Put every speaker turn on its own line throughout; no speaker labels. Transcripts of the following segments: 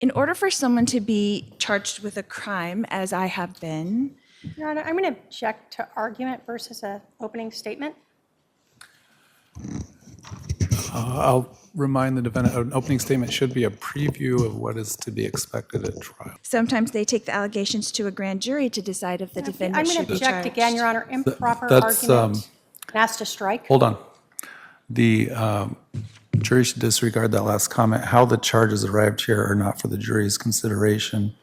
In order for someone to be charged with a crime, as I have been,
Your Honor, I'm going to object to argument versus an opening statement.
I'll remind the defendant, an opening statement should be a preview of what is to be expected at trial.
sometimes they take the allegations to a grand jury to decide if the
I'm
defendant
going
should
to
be
object
charged.
again, Your Honor. Improper
That's,
argument. Asked to strike.
Hold on. The jury should disregard that last comment. How the charges arrived here are not for the jury's consideration.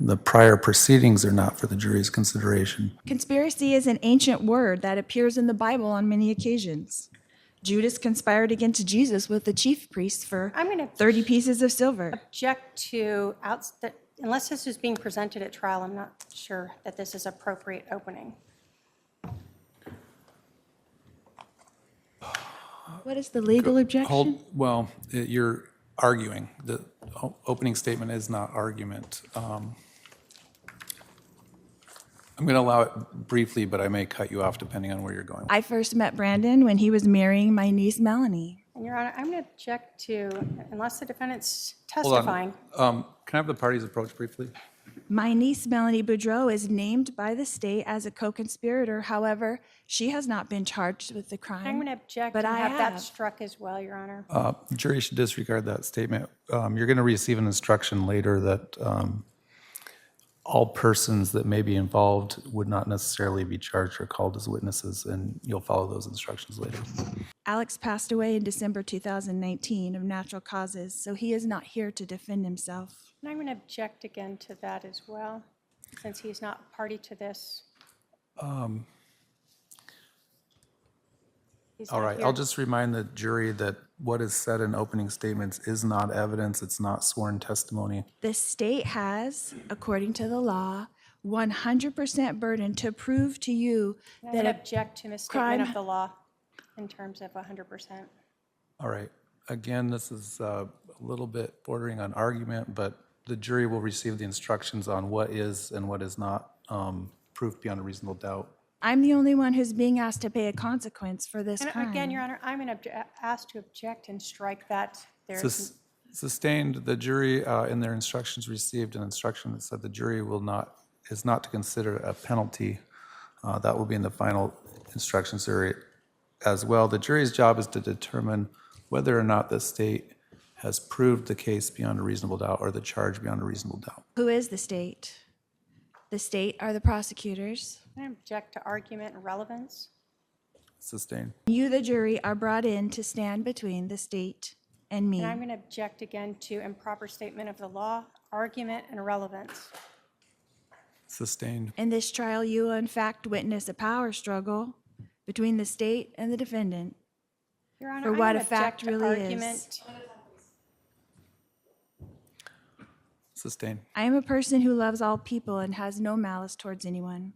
The prior proceedings are not for the jury's consideration.
Conspiracy is an ancient word that appears in the Bible on many occasions. Judas conspired against Jesus with the chief priests for
I'm going to
30 pieces of silver.
object to, unless this is being presented at trial, I'm not sure that this is appropriate opening.
What is the legal objection?
You're arguing. The opening statement is not argument. I'm going to allow it briefly, but I may cut you off depending on where you're going.
I first met Brandon when he was marrying my niece Melanie.
And Your Honor, I'm going to object to, unless the defendant's
Hold on.
testifying.
Can I have the parties approach briefly?
My niece Melanie Boudreaux is named by the state as a co-conspirator. However, she has not been charged with the crime.
I'm going to object
But
and
I
have that
have.
struck as well, Your Honor.
The jury should disregard that statement. You're going to receive an instruction later that all persons that may be involved would not necessarily be charged or called as witnesses, and you'll follow those instructions later.
Alex passed away in December 2019 of natural causes, so he is not here to defend himself.
And I'm going to object again to that as well, since he's not party to this. He's
All
not
right,
here.
I'll just remind the jury that what is said in opening statements is not evidence, it's not sworn testimony.
The state has, according to the law, 100% burden to prove to you
I'm
that
going to
a
object to misstatement
crime-
of the law in terms of 100%.
All right, again, this is a little bit bordering on argument, but the jury will receive the instructions on what is and what is not proof beyond a reasonable doubt.
I'm the only one who's being asked to pay a consequence for this
And
crime.
again, Your Honor, I'm going to ask to object and strike that. There's
Sustained, the jury in their instructions received an instruction that said the jury is not to consider a penalty. That will be in the final instructions area as well. The jury's job is to determine whether or not the state has proved the case beyond a reasonable doubt or the charge beyond a reasonable doubt.
Who is the state? The state are the prosecutors.
I'm going to object to argument and relevance.
Sustained.
You, the jury, are brought in to stand between the state and me.
And I'm going to object again to improper statement of the law, argument, and relevance.
Sustained.
In this trial, you will in fact witness a power struggle between the state and the defendant.
Your Honor,
For
I'm
what
going
a
to
fact
object to
really
argument.
is.
Sustained.
I am a person who loves all people and has no malice towards anyone,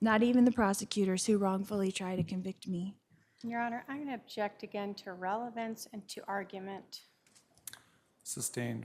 not even the prosecutors who wrongfully try to convict me.
Your Honor, I'm going to object again to relevance and to argument.
Sustained.